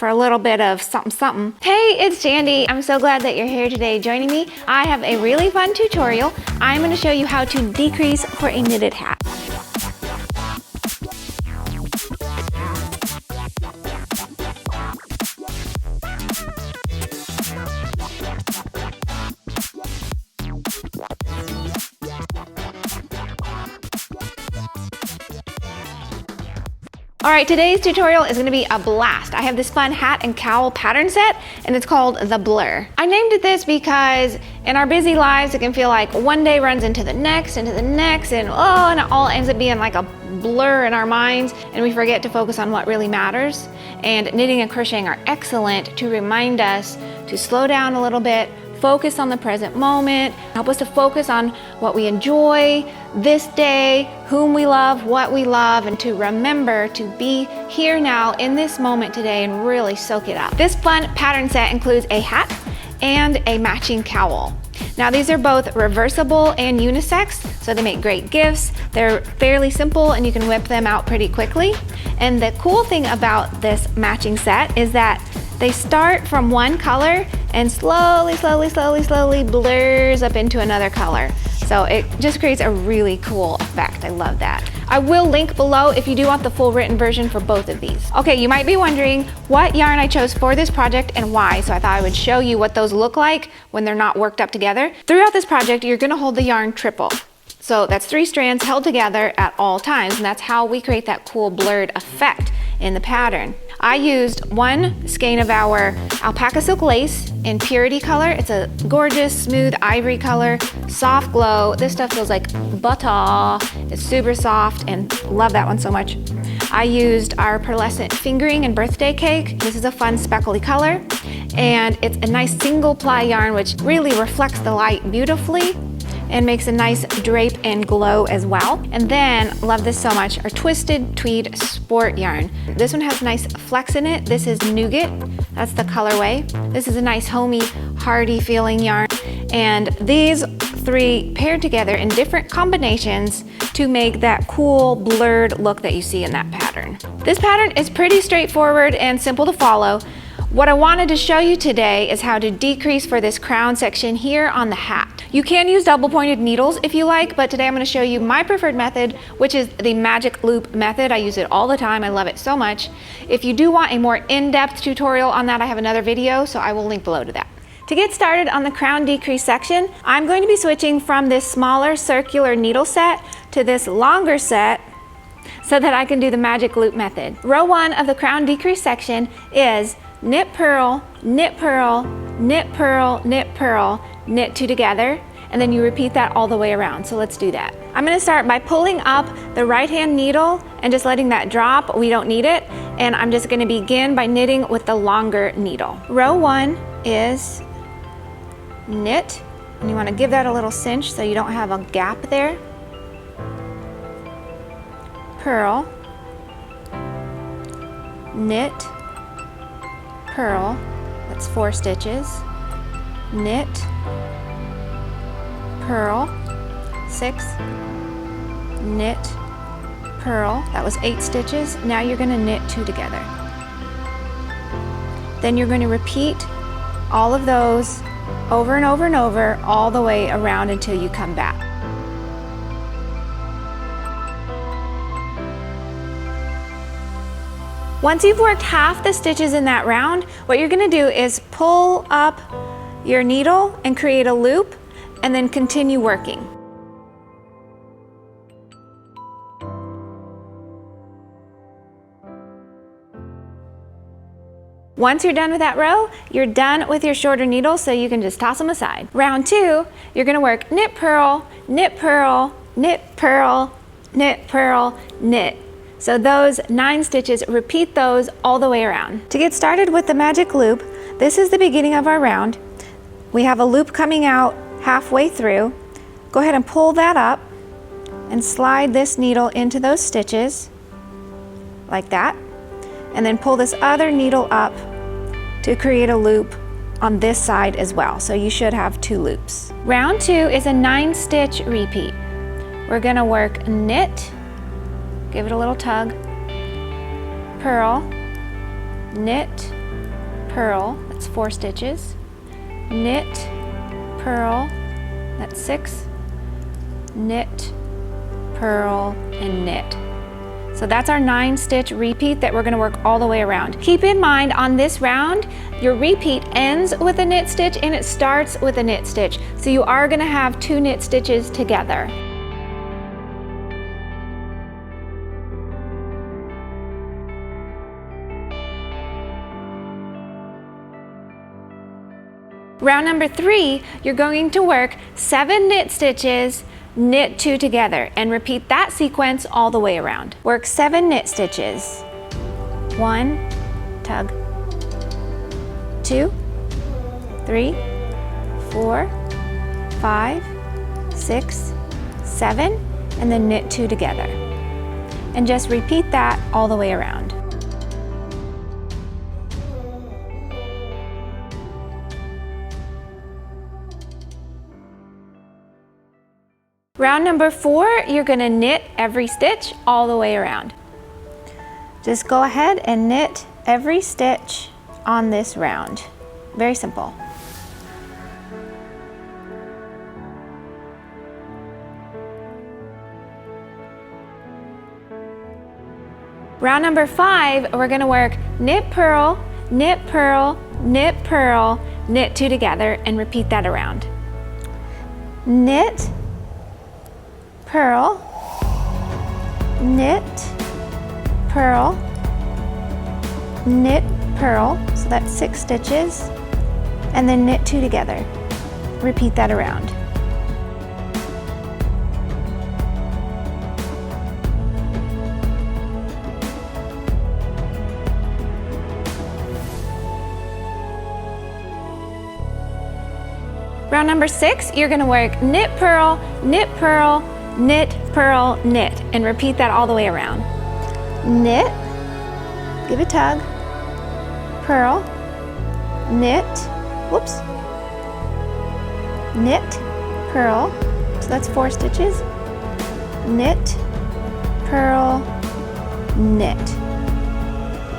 for a little bit of something something. Hey, it's Chandi. I'm so glad that you're here today joining me. I have a really fun tutorial. I'm going to show you how to decrease for a knitted hat. All right, today's tutorial is gonna be a blast. I have this fun hat and cowl pattern set, and it's called the Blur. I named it this because in our busy lives, it can feel like one day runs into the next, and it all ends up being like a blur in our minds, and we forget to focus on what really matters. And knitting and crocheting are excellent to remind us to slow down a little bit, focus on the present moment, help us to focus on what we enjoy this day, whom we love, what we love, and to remember to be here now in this moment today and really soak it up. This fun pattern set includes a hat and a matching cowl. Now these are both reversible and unisex, so they make great gifts. They're fairly simple and you can whip them out pretty quickly. And the cool thing about this matching set is that they start from one color and slowly blurs up into another color. So it just creates a really cool effect. I love that. I will link below if you do want the full written version for both of these. Okay, you might be wondering what yarn I chose for this project and why, so I thought I would show you what those look like when they're not worked up together. Throughout this project, you're gonna hold the yarn triple. So that's 3 strands held together at all times, and that's how we create that cool blurred effect in the pattern. I used 1 skein of our Alpaca silk lace in Purity color. It's a gorgeous, smooth ivory color, soft glow. This stuff feels like butter. It's super soft and love that one so much. I used our Pearlescent fingering and birthday cake. This is a fun speckly color, and it's a nice single ply yarn which really reflects the light beautifully and makes a nice drape and glow as well. And then, love this so much, our Twisted Tweed Sport yarn. This one has nice flex in it. This is Nougat, that's the colorway. This is a nice homey, hardy feeling yarn. And these 3 paired together in different combinations to make that cool blurred look that you see in that pattern. This pattern is pretty straightforward and simple to follow. What I wanted to show you today is how to decrease for this crown section here on the hat. You can use double pointed needles if you like, but today I'm going to show you my preferred method, which is the magic loop method. I use it all the time. I love it so much. If you do want a more in-depth tutorial on that, I have another video, so I will link below to that. To get started on the crown decrease section, I'm going to be switching from this smaller circular needle set to this longer set so that I can do the magic loop method. Row 1 of the crown decrease section is knit purl, knit purl, knit purl, knit purl, knit 2 together, and then you repeat that all the way around. So let's do that. I'm going to start by pulling up the right hand needle and just letting that drop. We don't need it. And I'm just going to begin by knitting with the longer needle. Row 1 is knit, and you want to give that a little cinch so you don't have a gap there. Purl, knit, purl, that's 4 stitches, knit, purl, 6, knit, purl, that was 8 stitches. Now you're going to knit 2 together. Then you're going to repeat all of those over and over and over all the way around until you come back. Once you've worked half the stitches in that round, what you're going to do is pull up your needle and create a loop, and then continue working. Once you're done with that row, you're done with your shorter needles, so you can just toss them aside. Round 2, you're going to work knit purl, knit purl, knit purl, knit purl, knit. So those 9 stitches, repeat those all the way around. To get started with the magic loop, this is the beginning of our round. We have a loop coming out halfway through. Go ahead and pull that up and slide this needle into those stitches like that, and then pull this other needle up to create a loop on this side as well. So you should have 2 loops. Round 2 is a 9-stitch repeat. We're going to work knit, give it a little tug, purl, knit, purl, that's 4 stitches, knit, purl, that's 6, knit, purl, and knit. So that's our 9-stitch repeat that we're going to work all the way around. Keep in mind on this round, your repeat ends with a knit stitch and it starts with a knit stitch. So you are going to have 2 knit stitches together. Round number 3, you're going to work 7 knit stitches, knit 2 together, and repeat that sequence all the way around. Work 7 knit stitches. 1, tug, 2, 3, 4, 5, 6, 7, and then knit 2 together. And just repeat that all the way around. Round number 4, you're going to knit every stitch all the way around. Just go ahead and knit every stitch on this round. Very simple. Round number 5, we're going to work knit, purl, knit, purl, knit, purl, knit 2 together, and repeat that around. Knit, purl, knit, purl, knit, purl, so that's 6 stitches, and then knit 2 together. Repeat that around. Round number 6, you're going to work knit, purl, knit, purl, knit, purl, knit, and repeat that all the way around. Knit, give a tug, purl, knit, whoops, knit, purl, so that's 4 stitches, knit, purl, knit.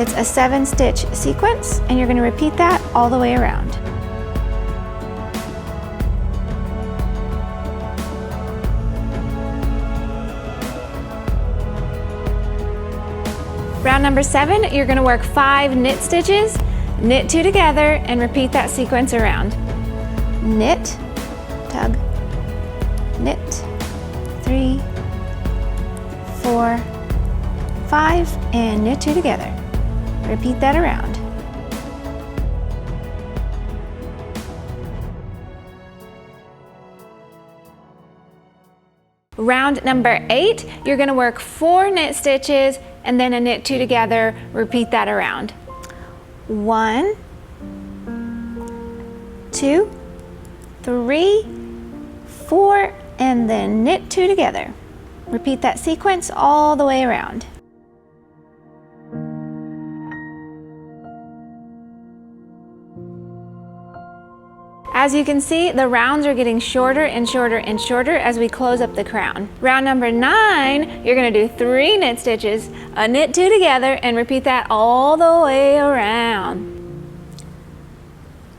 It's a 7-stitch sequence, and you're going to repeat that all the way around. Round number 7, you're going to work 5 knit stitches, knit 2 together, and repeat that sequence around. Knit, tug, knit, 3, 4, 5, and knit 2 together. Repeat that around. Round number 8, you're going to work 4 knit stitches and then a knit 2 together. Repeat that around. 1, 2, 3, 4, and then knit 2 together. Repeat that sequence all the way around. As you can see, the rounds are getting shorter and shorter and shorter as we close up the crown. Round number 9, you're going to do 3 knit stitches, a knit 2 together, and repeat that all the way around.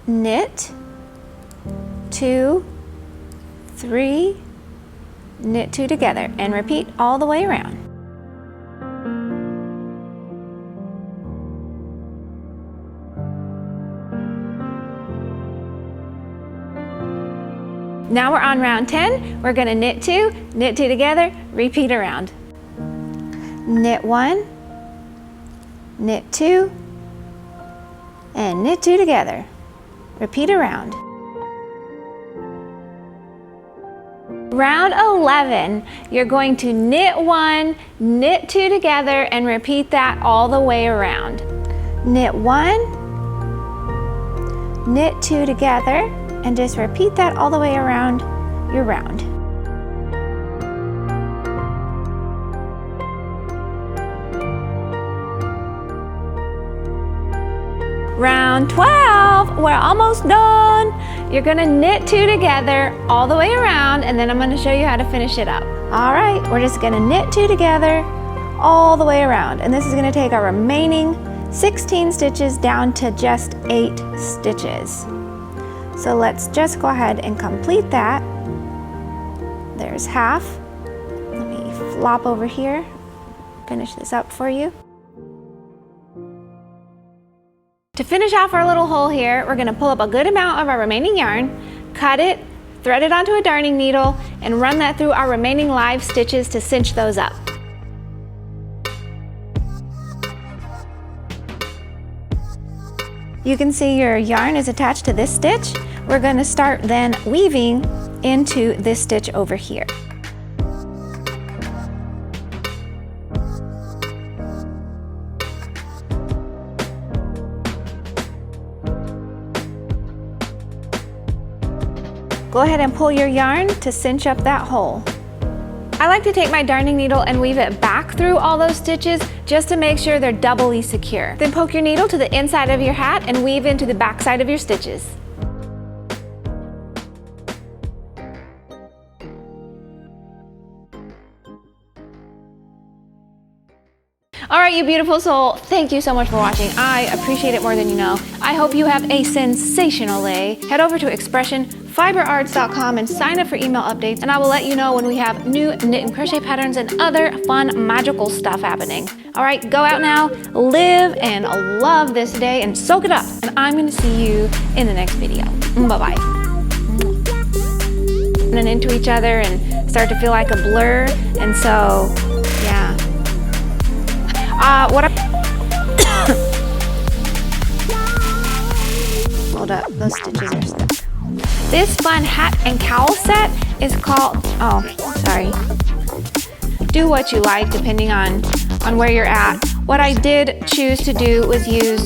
Knit, 2, 3, knit 2 together, and repeat all the way around. Now we're on round 10. We're going to knit 2 together, repeat around. Knit 1, knit 2, and knit 2 together. Repeat around. Round 11, you're going to knit 1, knit 2 together, and repeat that all the way around. Knit 1, knit 2 together, and just repeat that all the way around your round. Round 12, we're almost done. You're gonna knit 2 together all the way around, and then I'm gonna show you how to finish it up. All right, we're just gonna knit 2 together all the way around, and this is gonna take our remaining 16 stitches down to just 8 stitches. So let's just go ahead and complete that. There's half. Let me flop over here, finish this up for you. To finish off our little hole here, we're gonna pull up a good amount of our remaining yarn, cut it, thread it onto a darning needle, and run that through our remaining live stitches to cinch those up. You can see your yarn is attached to this stitch. We're going to start then weaving into this stitch over here. Go ahead and pull your yarn to cinch up that hole. I like to take my darning needle and weave it back through all those stitches just to make sure they're doubly secure. Then poke your needle to the inside of your hat and weave into the back side of your stitches. All right, you beautiful soul, thank you so much for watching. I appreciate it more than you know. I hope you have a sensational day. Head over to expressionfiberarts.com and sign up for email updates, and I will let you know when we have new knit and crochet patterns and other fun magical stuff happening. All right, go out now, live and love this day and soak it up. And I'm gonna see you in the next video. Bye-bye. And into each other and start to feel like a blur, and so, yeah. Hold up, those stitches are stuck. This fun hat and cowl set is called, oh, sorry. Do what you like depending on where you're at. What I did choose to do was use,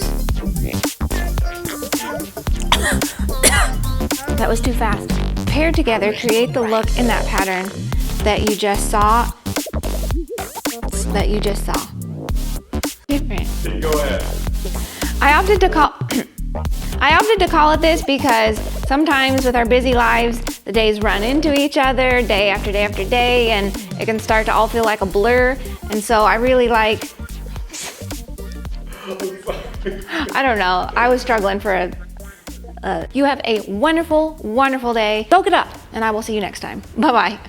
that was too fast. Paired together, create the look in that pattern that you just saw, Different. Go ahead. I opted to call it this because sometimes with our busy lives, the days run into each other day after day after day, and it can start to all feel like a blur. And so I really like, I don't know, I was struggling for you have a wonderful, wonderful day. Soak it up, and I will see you next time. Bye-bye.